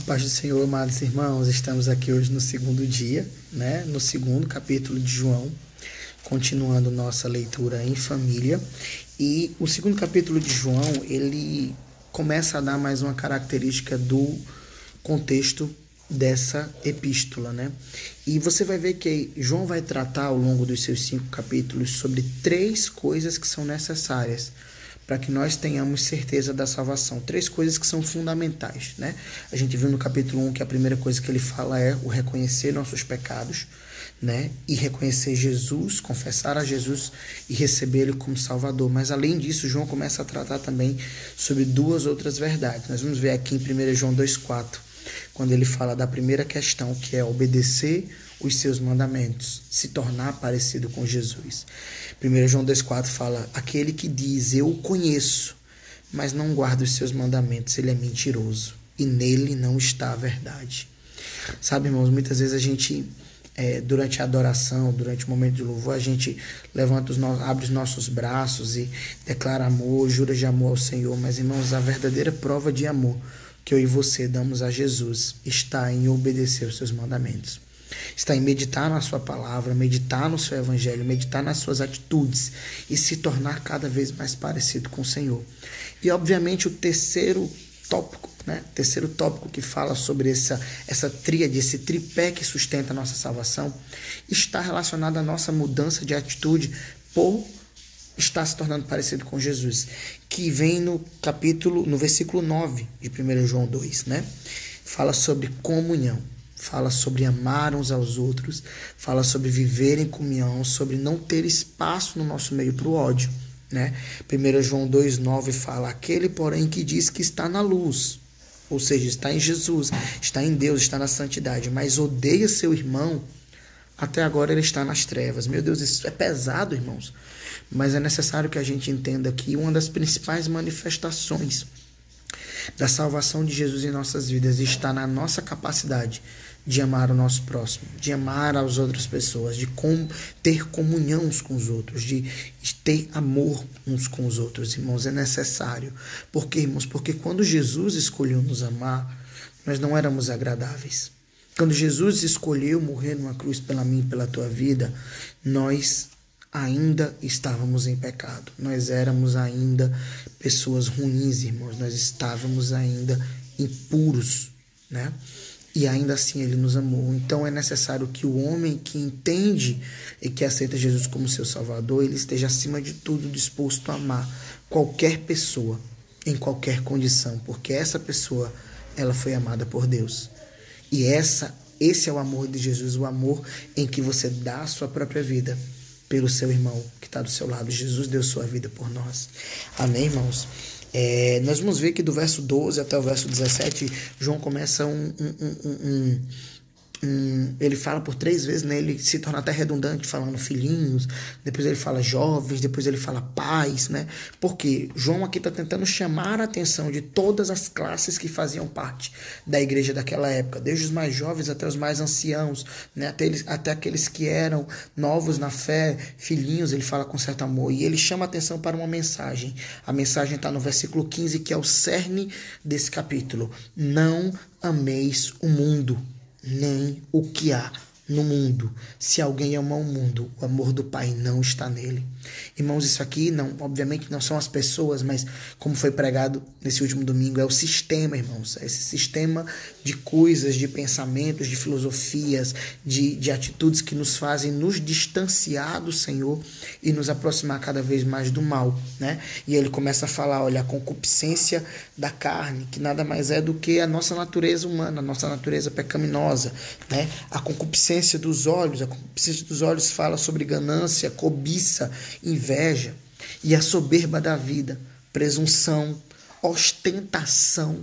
A paz do Senhor, amados irmãos, estamos aqui hoje no segundo dia, né? No segundo capítulo de João, continuando nossa leitura em família. E o segundo capítulo de João, ele começa a dar mais uma característica do contexto dessa epístola, né? E você vai ver que João vai tratar ao longo dos seus 5 capítulos sobre 3 coisas que são necessárias para que nós tenhamos certeza da salvação. 3 coisas que são fundamentais, né? A gente viu no capítulo 1 que a primeira coisa que ele fala é o reconhecer nossos pecados, né? E reconhecer Jesus, confessar a Jesus e receber ele como Salvador. Mas além disso, João começa a tratar também sobre 2 outras verdades. Nós vamos ver aqui em 1 João 2,4, quando ele fala da primeira questão, que é obedecer os seus mandamentos, se tornar parecido com Jesus. 1 João 2,4 fala: aquele que diz, eu o conheço, mas não guarda os seus mandamentos, ele é mentiroso, e nele não está a verdade. Sabe, irmãos, muitas vezes a gente, durante a adoração, durante o momento de louvor, a gente abre os nossos braços e declara amor, jura de amor ao Senhor. Mas, irmãos, a verdadeira prova de amor que eu e você damos a Jesus está em obedecer os seus mandamentos. Está em meditar na sua palavra, meditar no seu evangelho, meditar nas suas atitudes e se tornar cada vez mais parecido com o Senhor. E obviamente o terceiro tópico, né? Terceiro tópico que fala sobre essa tríade, esse tripé que sustenta a nossa salvação, está relacionado à nossa mudança de atitude por estar se tornando parecido com Jesus, que vem no versículo 9 de 1 João 2, né? Fala sobre comunhão. Fala sobre amar uns aos outros, fala sobre viver em comunhão, sobre não ter espaço no nosso meio para o ódio, né? 1 João 2,9 fala: aquele, porém, que diz que está na luz, ou seja, está em Jesus, está em Deus, está na santidade, mas odeia seu irmão, até agora ele está nas trevas. Meu Deus, isso é pesado, irmãos, mas é necessário que a gente entenda que uma das principais manifestações da salvação de Jesus em nossas vidas está na nossa capacidade de amar o nosso próximo, de amar as outras pessoas, de ter comunhão uns com os outros, de ter amor uns com os outros, irmãos. É necessário. Por quê, irmãos? Porque quando Jesus escolheu nos amar, nós não éramos agradáveis. Quando Jesus escolheu morrer numa cruz pela mim e pela tua vida, nós ainda estávamos em pecado. Nós éramos ainda pessoas ruins, irmãos. Nós estávamos ainda impuros, né? E ainda assim ele nos amou. Então é necessário que o homem que entende e que aceita Jesus como seu Salvador, ele esteja acima de tudo disposto a amar qualquer pessoa, em qualquer condição, porque essa pessoa, ela foi amada por Deus. E esse é o amor de Jesus, o amor em que você dá a sua própria vida pelo seu irmão que está do seu lado. Jesus deu sua vida por nós. Amém, irmãos? Nós vamos ver que do verso 12 até o verso 17, João começa ele fala por 3 vezes, né? Ele se torna até redundante, falando filhinhos, depois ele fala jovens, depois ele fala pais, né? Porque João aqui está tentando chamar a atenção de todas as classes que faziam parte da igreja daquela época, desde os mais jovens até os mais anciãos, né? Até aqueles que eram novos na fé, filhinhos, ele fala com certo amor, e ele chama a atenção para uma mensagem. A mensagem está no versículo 15, que é o cerne desse capítulo: não ameis o mundo, nem o que há no mundo. Se alguém ama o mundo, o amor do Pai não está nele. Irmãos, isso aqui, não, obviamente não são as pessoas, mas como foi pregado nesse último domingo, é o sistema, irmãos. É esse sistema de coisas, de pensamentos, de filosofias, de atitudes que nos fazem nos distanciar do Senhor e nos aproximar cada vez mais do mal, né? E ele começa a falar, olha, a concupiscência da carne, que nada mais é do que a nossa natureza humana, a nossa natureza pecaminosa, né? A concupiscência dos olhos fala sobre ganância, cobiça, inveja, e a soberba da vida, presunção, ostentação.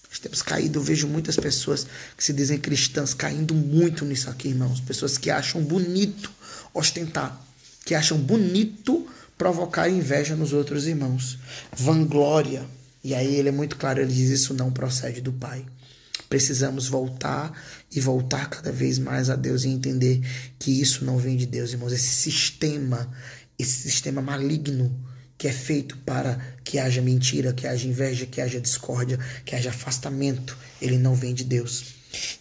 Nós temos caído, eu vejo muitas pessoas que se dizem cristãs caindo muito nisso aqui, irmãos. Pessoas que acham bonito ostentar, que acham bonito provocar inveja nos outros irmãos. Vanglória. E aí ele é muito claro, ele diz: isso não procede do Pai. Precisamos voltar e voltar cada vez mais a Deus e entender que isso não vem de Deus, irmãos. Esse sistema maligno que é feito para que haja mentira, que haja inveja, que haja discórdia, que haja afastamento, ele não vem de Deus.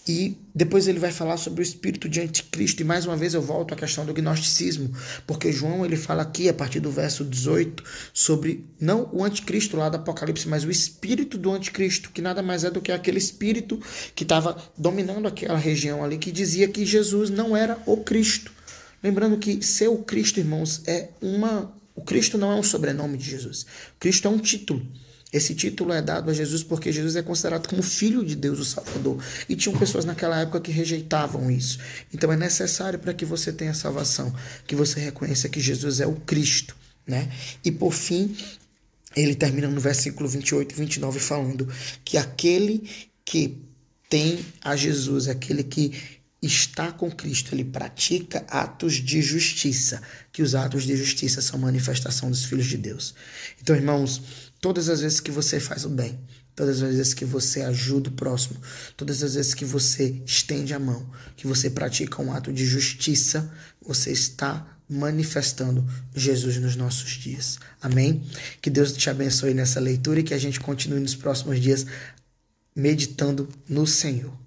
E depois ele vai falar sobre o espírito de anticristo, e mais uma vez eu volto à questão do gnosticismo, porque João ele fala aqui a partir do verso 18 sobre não o anticristo lá do Apocalipse, mas o espírito do anticristo, que nada mais é do que aquele espírito que estava dominando aquela região ali, que dizia que Jesus não era o Cristo. Lembrando que ser o Cristo, irmãos, o Cristo não é um sobrenome de Jesus. O Cristo é um título. Esse título é dado a Jesus porque Jesus é considerado como Filho de Deus, o Salvador. E tinham pessoas naquela época que rejeitavam isso. Então é necessário para que você tenha salvação, que você reconheça que Jesus é o Cristo, né? E por fim, ele termina no versículo 28 e 29 falando que aquele que tem a Jesus, aquele que está com Cristo, ele pratica atos de justiça, que os atos de justiça são manifestação dos filhos de Deus. Então, irmãos, todas as vezes que você faz o bem, todas as vezes que você ajuda o próximo, todas as vezes que você estende a mão, que você pratica um ato de justiça, você está manifestando Jesus nos nossos dias. Amém? Que Deus te abençoe nessa leitura e que a gente continue nos próximos dias meditando no Senhor.